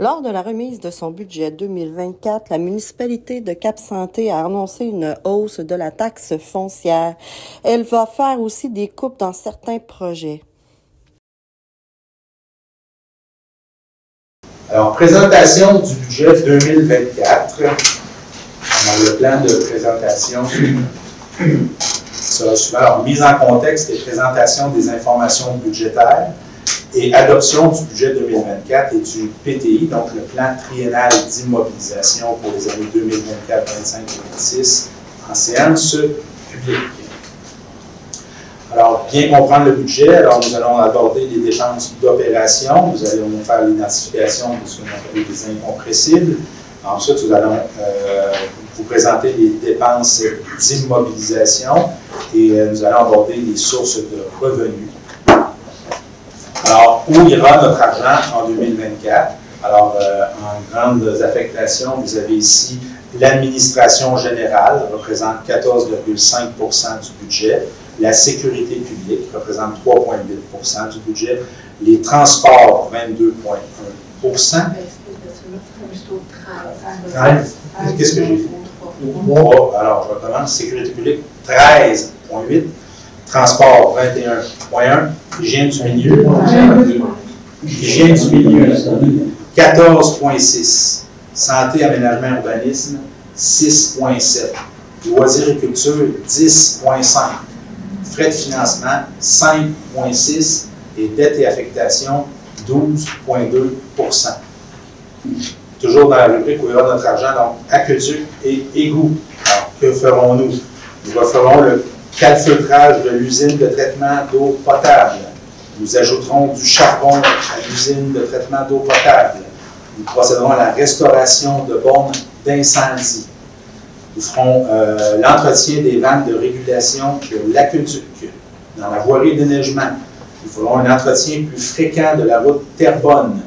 Lors de la remise de son budget 2024, la municipalité de Cap-Santé a annoncé une hausse de la taxe foncière. Elle va faire aussi des coupes dans certains projets. Alors, présentation du budget 2024. Dans le plan de présentation sera suivant. Alors, mise en contexte et présentation des informations budgétaires et adoption du budget 2024 et du PTI, donc le plan triennal d'immobilisation pour les années 2024, 2025 et 2026 en séance publique. Alors, bien comprendre le budget, alors nous allons aborder les dépenses d'opération, nous allons faire l'identification de ce qu'on appelle des incompressibles. Ensuite, nous allons vous présenter les dépenses d'immobilisation et nous allons aborder les sources de revenus. Alors, où ira notre argent en 2024? Alors, en grandes affectations, vous avez ici l'administration générale, représente 14,5 du budget. La sécurité publique représente 3,8 du budget. Les transports, 22,1 Qu'est-ce que j'ai fait? Alors, je recommence. Sécurité publique, 13,8. Transport, 21,1. Hygiène du milieu, 14,6. Santé, aménagement, urbanisme, 6,7. Loisirs et culture, 10,5. Frais de financement, 5,6. Et dette et affectation, 12,2 Toujours dans la rubrique où il y aura notre argent, donc aqueduc et égout. Alors, que ferons-nous? Nous referons le calfeutrage de l'usine de traitement d'eau potable. Nous ajouterons du charbon à l'usine de traitement d'eau potable. Nous procéderons à la restauration de bornes d'incendie. Nous ferons l'entretien des vannes de régulation de l'aqueduc. Dans la voirie de neigement, nous ferons un entretien plus fréquent de la route Terrebonne.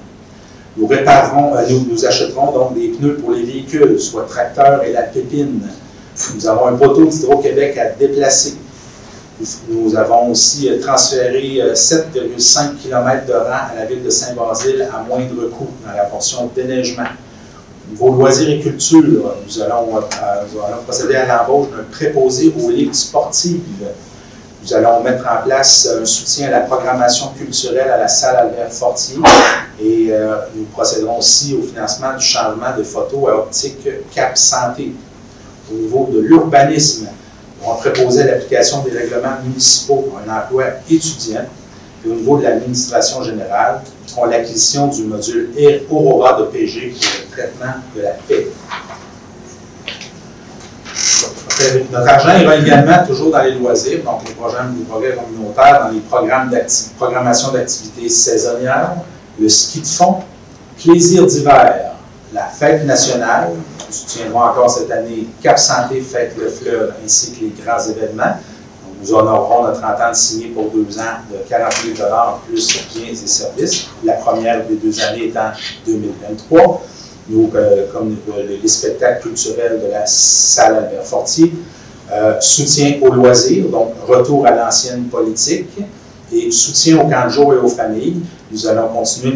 Nous réparerons, nous achèterons donc des pneus pour les véhicules, soit tracteurs et la pépine. Nous avons un poteau d'Hydro-Québec à déplacer. Nous avons aussi transféré 7,5 km de rang à la ville de Saint-Basile à moindre coût dans la portion déneigement. Au niveau loisirs et culture, nous allons procéder à l'embauche d'un préposé aux ligues sportives. Nous allons mettre en place un soutien à la programmation culturelle à la salle Albert Fortier et nous procéderons aussi au financement du changement de photo à optique Cap Santé. Au niveau de l'urbanisme, nous allons préposer l'application des règlements municipaux pour un emploi étudiant. Et au niveau de l'administration générale, nous ferons l'acquisition du module Aurora de PG pour le traitement de la paix. Notre argent ira également toujours dans les loisirs, donc les progrès communautaires, dans les programmations d'activités saisonnières, le ski de fond, plaisir d'hiver, la fête nationale. Nous soutiendrons encore cette année Cap Santé, Fête le Fleuve, ainsi que les grands événements. Donc, nous honorerons notre entente signée pour 2 ans de 40 000 $ plus biens et services. La première des 2 années étant 2023. Nous, comme les spectacles culturels de la salle Albert Fortier, soutien aux loisirs, donc retour à l'ancienne politique, et soutien aux camps de jour et aux familles. Nous allons continuer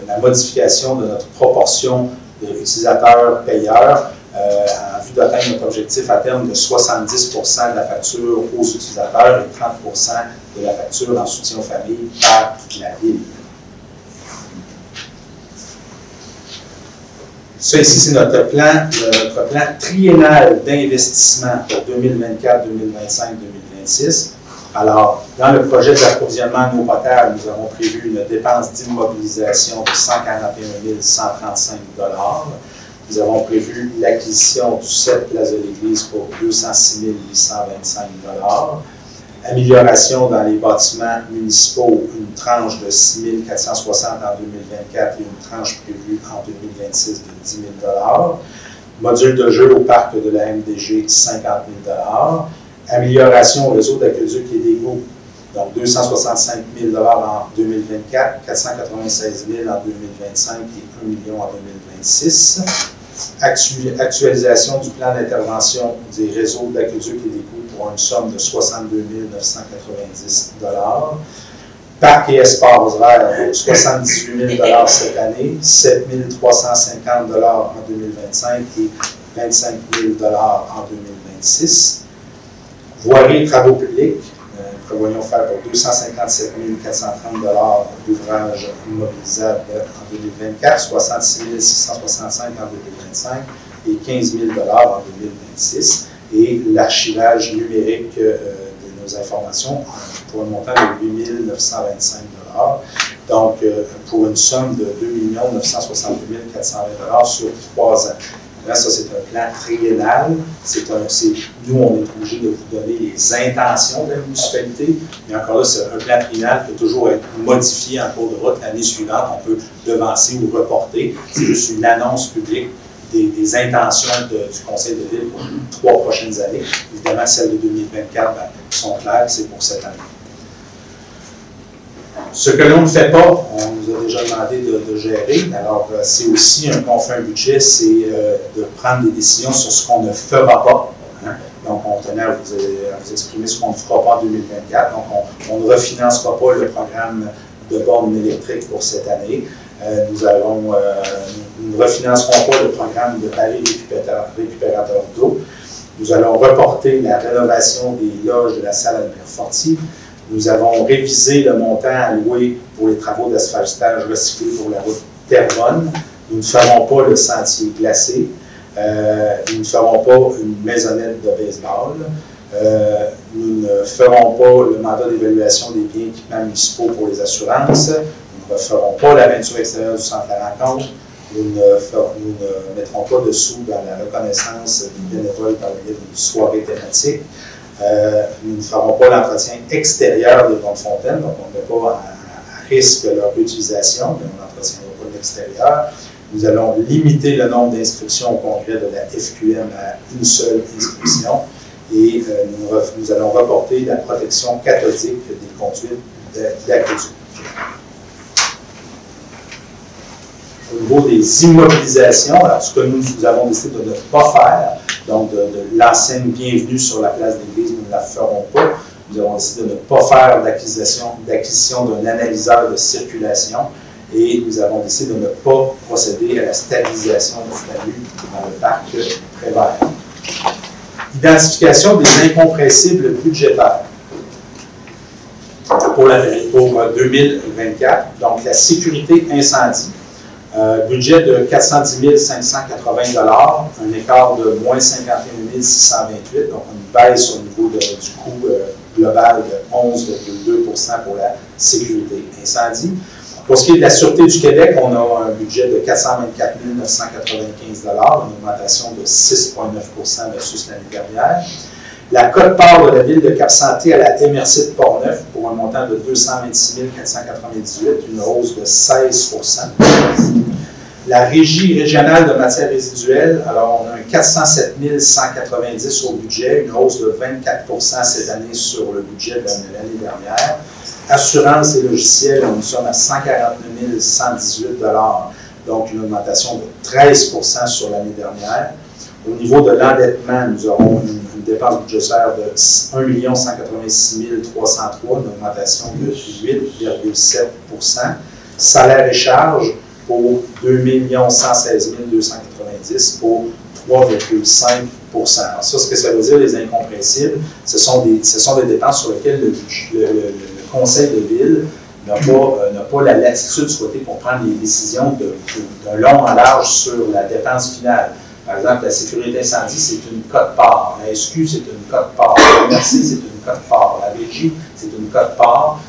la modification de notre proportion d'utilisateurs-payeurs en vue d'atteindre notre objectif à terme de 70 de la facture aux utilisateurs et 30 de la facture en soutien aux familles par la ville. Ça ici, c'est notre plan triennal d'investissement pour 2024, 2025, 2026. Alors, dans le projet d'approvisionnement en eau potable, nous avons prévu une dépense d'immobilisation de 141 135 $. Nous avons prévu l'acquisition du 7 Place de l'Église pour 206 825 $. Amélioration dans les bâtiments municipaux, une tranche de 6 460 en 2024 et une tranche prévue en 2026 de 10 000 $. Module de jeu au parc de la MDG, 50 000 $. Amélioration au réseau d'aqueduc et d'égout, donc 265 000 $ en 2024, 496 000 en 2025 et 1 million en 2026. Actualisation du plan d'intervention des réseaux d'aqueduc et d'égout pour une somme de 62 990 $. Parc et espaces verts, 78 000 cette année, 7 350 en 2025 et 25 000 en 2026. Voirie et travaux publics, nous prévoyons faire pour 257 430 d'ouvrages immobilisables en 2024, 66 665 en 2025 et 15 000 en 2026. Et l'archivage numérique de nos informations pour un montant de 8 925 donc pour une somme de 2 968 420 sur 3 ans. Là, ça, c'est un plan triennal. Nous, on est obligé de vous donner les intentions de la municipalité, mais encore là, c'est un plan triennal qui peut toujours être modifié en cours de route l'année suivante. On peut devancer ou reporter. C'est juste une annonce publique des intentions du Conseil de ville pour les 3 prochaines années. Évidemment, celles de 2024 sont claires, c'est pour cette année. Ce que l'on ne fait pas, on nous a déjà demandé de gérer. Alors, c'est aussi, quand on fait un budget, c'est de prendre des décisions sur ce qu'on ne fera pas. Hein? Donc, on tenait à vous exprimer ce qu'on ne fera pas en 2024. Donc, on ne refinancera pas le programme de bornes électriques pour cette année. Nous ne refinancerons pas le programme de paris récupérateur d'eau. Nous allons reporter la rénovation des loges de la salle Albert Fortier. Nous avons révisé le montant alloué pour les travaux d'asphaltage recyclé pour la route Terrebonne. Nous ne ferons pas le sentier glacé. Nous ne ferons pas une maisonnette de baseball. Nous ne ferons pas le mandat d'évaluation des biens équipements municipaux pour les assurances. Nous ne ferons pas la peinture extérieure du centre de la rencontre. Nous ne mettrons pas de sous dans la reconnaissance des bénévoles par le biais d'une soirée thématique. Nous ne ferons pas l'entretien extérieur des ponts de fontaine, donc on ne met pas à risque leur utilisation, mais on n'entretiendra pas l'extérieur. Nous allons limiter le nombre d'inscriptions au congrès de la FQM à une seule inscription et nous allons reporter la protection cathodique des conduites d'aqueduc. Au niveau des immobilisations, alors ce que nous avons décidé de ne pas faire, donc de l'enseigne bienvenue sur la place de l'église, nous ne la ferons pas. Nous avons décidé de ne pas faire d'acquisition d'un analyseur de circulation et nous avons décidé de ne pas procéder à la stabilisation de STALU dans le parc Prévert. Identification des incompressibles budgétaires pour 2024, donc la sécurité incendie. Budget de 410 580 un écart de moins 51 628 donc une baisse au niveau du coût global de 11,2 pour la sécurité incendie. Pour ce qui est de la Sûreté du Québec, on a un budget de 424 995 une augmentation de 6,9 versus l'année dernière. La quote-part de la ville de Cap-Santé à la MRC de Portneuf pour un montant de 226 498, une hausse de 16 La Régie régionale de matières résiduelles, alors on a un 407 190 au budget, une hausse de 24 cette année sur le budget de l'année dernière. Assurance et logiciels, nous sommes à 149 118 donc une augmentation de 13 sur l'année dernière. Au niveau de l'endettement, nous aurons une dépense budgétaire de 1 186 303, une augmentation de 8,7 Salaires et charges pour 2 116 290 pour 3,5 Alors ça, ce que ça veut dire, les incompressibles, ce sont des dépenses sur lesquelles le Conseil de ville n'a pas la latitude souhaitée pour prendre les décisions d'un long en large sur la dépense finale. Par exemple, la sécurité incendie, c'est une quote-part. La SQ, c'est une quote-part. La MRC, c'est une quote-part. La Régie, c'est une quote-part.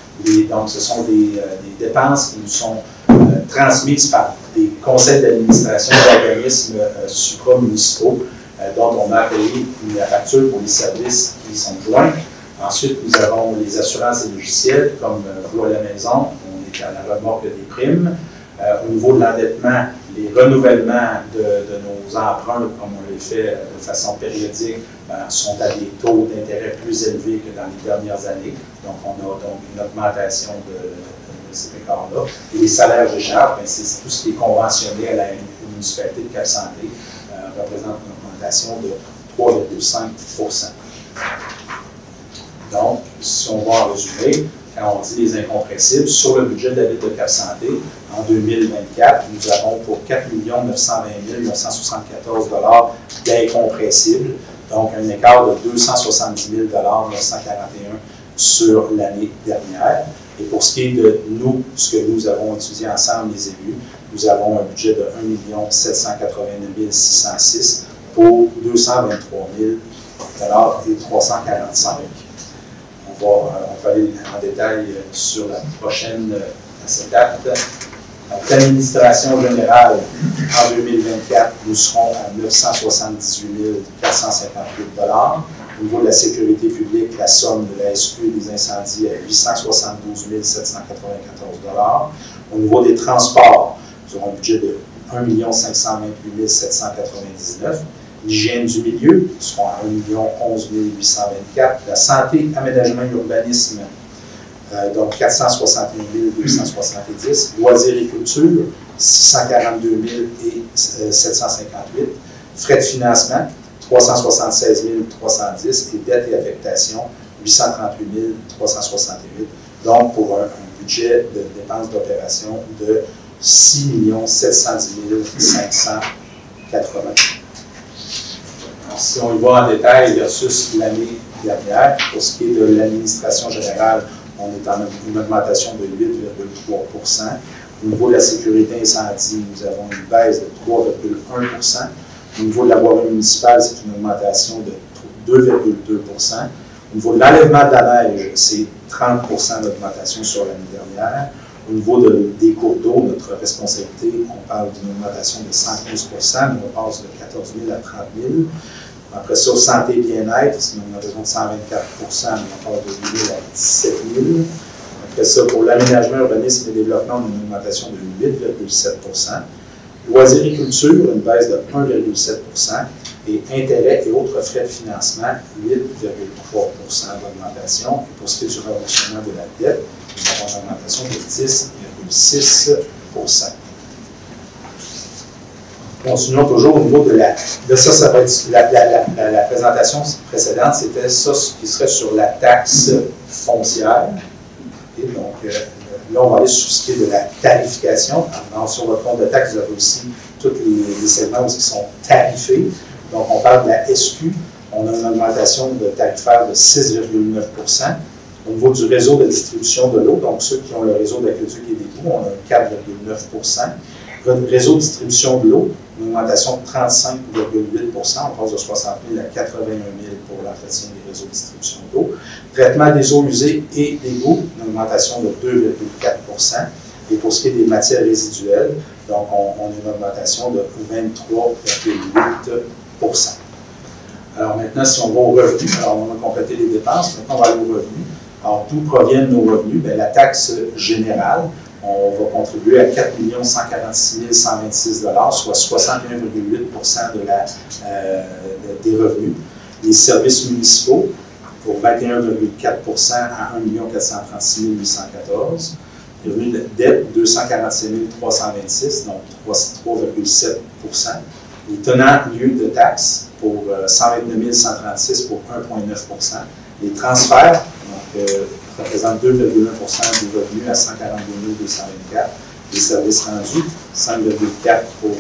Donc, ce sont des dépenses qui nous sont transmises par des conseils d'administration d'organismes supramunicipaux dont on a payé la facture pour les services qui sont joints. Ensuite, nous avons les assurances et logiciels, comme vous à la maison, on est à la remorque des primes. Au niveau de l'endettement, les renouvellements de nos emprunts, comme on les fait de façon périodique, sont à des taux d'intérêt plus élevés que dans les dernières années. Donc, on a donc une augmentation de cet écart-là. Et les salaires et charges, c'est tout ce qui est conventionné à la municipalité de Cap-Santé, représente une augmentation de 3,5 Donc, si on va en résumer, quand on dit les incompressibles, sur le budget de la Ville de Cap-Santé, en 2024, nous avons pour 4 920 974 $ d'incompressibles, donc un écart de 270 941 sur l'année dernière. Et pour ce qui est de nous, ce que nous avons étudié ensemble, les élus, nous avons un budget de 1 789 606 pour 223 000 et 345. On va aller en détail sur la prochaine étape. Donc, l'administration générale, en 2024, nous serons à 978 458 $. Au niveau de la sécurité publique, la somme de la SQ et des incendies est 872 794 $. Au niveau des transports, nous aurons un budget de 1 528 799 $. L'hygiène du milieu, nous serons à 1 11 824 $. La santé, aménagement et urbanisme, donc 461 270. Loisirs et culture, 642 758. Frais de financement, 376 310. Et dette et affectation, 838 368. Donc, pour un budget de dépenses d'opération de 6 710 580. Si on y va en détail versus l'année dernière, pour ce qui est de l'administration générale, on est en une augmentation de 8,3 %. Au niveau de la sécurité incendie, nous avons une baisse de 3,1 %. Au niveau de la voirie municipale, c'est une augmentation de 2,2 %. Au niveau de l'enlèvement de la neige, c'est 30 % d'augmentation sur l'année dernière. Au niveau des cours d'eau, notre responsabilité, on parle d'une augmentation de 115 %, mais on passe de 14 000 à 30 000. Après ça, santé et bien-être, c'est une augmentation de 124 %, mais on passe de 8 000 à 17 000. Après ça, pour l'aménagement, urbanisme et développement, on a une augmentation de 8,7 %. Loisirs et culture, une baisse de 1,7 %. Et intérêts et autres frais de financement, 8,3 % d'augmentation. Et pour ce qui est du remboursement de la dette, nous avons une augmentation de 10,6 %. Continuons toujours au niveau de ça, ça va être la présentation précédente, c'était ça ce qui serait sur la taxe foncière. Et donc, là, on va aller sur ce qui est de la tarification. Alors, sur votre compte de taxe, vous avez aussi tous les segments qui sont tarifés. Donc, on parle de la SQ. On a une augmentation de tarifaire de 6,9 %. Au niveau du réseau de distribution de l'eau, donc ceux qui ont le réseau d'aqueduc et d'égouts, on a 4,9 %. Le réseau de distribution de l'eau, une augmentation de 35,8 %. On passe de 60 000 à 81 000 pour l'entretien des réseaux de distribution d'eau. Traitement des eaux usées et d'égouts, une augmentation de 2,4 %. Et pour ce qui est des matières résiduelles, donc on a une augmentation de 23,8 %. Alors maintenant, si on va aux revenus, alors on a complété les dépenses, maintenant on va aller aux revenus. Alors d'où proviennent nos revenus? Bien, la taxe générale, on va contribuer à 4 146 126 $, soit 61,8 % des revenus. Les services municipaux, pour 21,4 % à 1 436 814. Les revenus de dette, 245 326, donc 3,7 %. Les tenants lieux de taxes, pour 129 136 pour 1,9 %. Les transferts, donc, représentent 2,1 % du revenu à 142 224. Les services rendus, 5,4 pour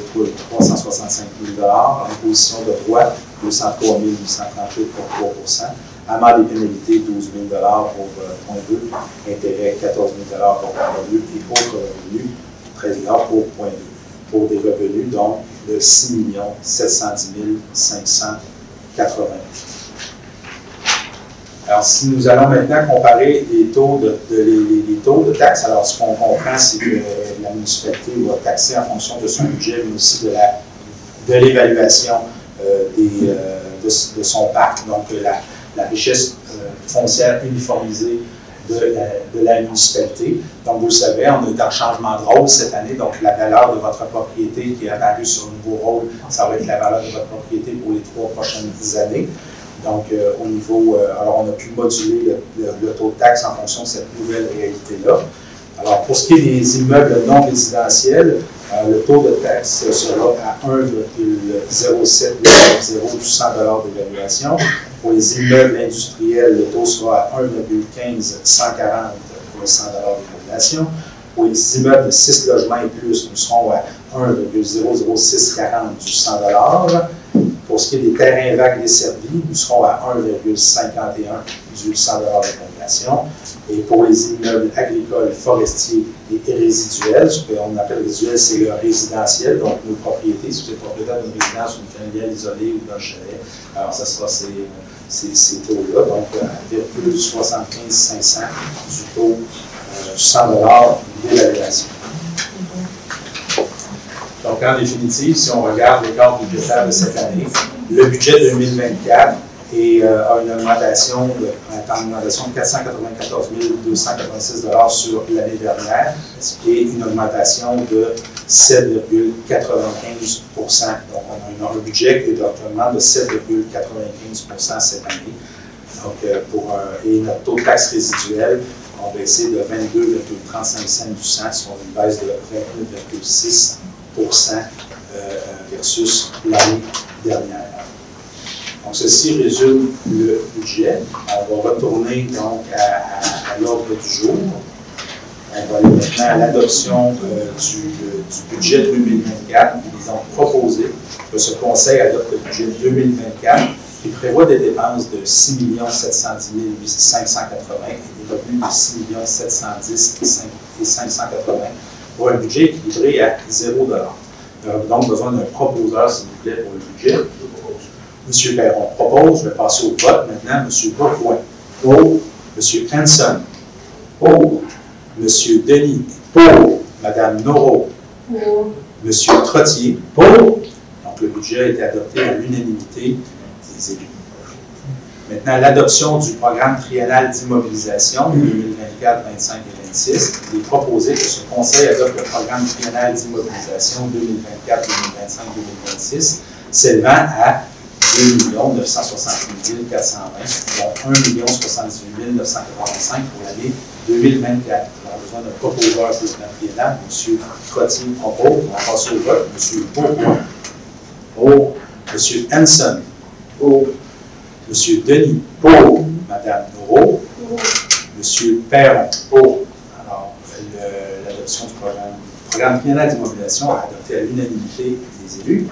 365 000 $. Imposition de droits, 203 838 pour 3 %. Amendes et pénalités, 12 000 $ pour 0,2 %. Intérêts, 14 000 $ pour 0,2 %. Et autres revenus, 13 $ pour 0,2 %. Pour des revenus, donc, de 6 710 580. Alors, si nous allons maintenant comparer les taux de taxes, alors ce qu'on comprend, c'est que la municipalité va taxer en fonction de son budget, mais aussi de l'évaluation de son parc, donc la richesse foncière uniformisée de la municipalité. Donc, vous le savez, on est en changement de rôle cette année, donc la valeur de votre propriété qui est apparue sur le nouveau rôle, ça va être la valeur de votre propriété pour les 3 prochaines années. Donc, au niveau, alors on a pu moduler le taux de taxe en fonction de cette nouvelle réalité-là. Alors, pour ce qui est des immeubles non résidentiels, le taux de taxe sera à 1,07 du 100 $ d'évaluation. Pour les immeubles industriels, le taux sera à 1,15 140 100 $ d'augmentation. Pour les immeubles de 6 logements et plus, nous serons à 1,00640 du 100 $. Pour ce qui est des terrains vagues desservis, nous serons à 1,51 du 100 $ d'augmentation. Et pour les immeubles agricoles, forestiers et résiduels, ce qu'on appelle résiduel, c'est le résidentiel, donc nos propriétés, si vous êtes propriétaire d'une résidence, d'une familiale isolée ou d'un chalet, alors ça sera ces taux-là, donc à 1,75 500 du taux 100 $ d'évaluation. Donc, en définitive, si on regarde les cadres budgétaires de cette année, le budget 2024 a une augmentation de 494 286 $ sur l'année dernière, ce qui est une augmentation de 7,95 %. Donc, on a un budget qui augmente de 7,95 % cette année. Donc, et notre taux de taxe résiduelle a baissé de 22,35 cents du cent, soit une baisse de 29,6 % versus l'année dernière. Donc, ceci résume le budget. On va retourner donc à l'ordre du jour. On va aller maintenant à l'adoption du budget 2024. Ils ont proposé que ce Conseil adopte le budget 2024 qui prévoit des dépenses de 6 710 580 et des revenus de 6 710 580 pour un budget équilibré à 0 $. Nous avons donc besoin d'un proposeur, s'il vous plaît, pour le budget. M. Perron propose, je vais passer au vote maintenant. M. Bourgoin. Pour. M. Hanson. Pour. M. Denis. Pour. Mme Noro. Pour. M. Trottier. Pour. Donc, le budget a été adopté à l'unanimité des élus. Maintenant, l'adoption du programme triennal d'immobilisation 2024, 25 et 26. Il est proposé que ce Conseil adopte le programme triennal d'immobilisation 2024, 2025, 2026, s'élevant à 2 968 420, dont 1 078 985 pour l'année 2024. On a besoin d'un proposeur pour le plan triennal. M. Trottier propose. On va passer au vote. M. Bourgoin. Pour. M. Hanson. Pour. M. Denis. Pour. Mme Noro. Pour. M. Perron. Pour. Alors, l'adoption du programme triennal d'immobilisation a adopté à l'unanimité des élus.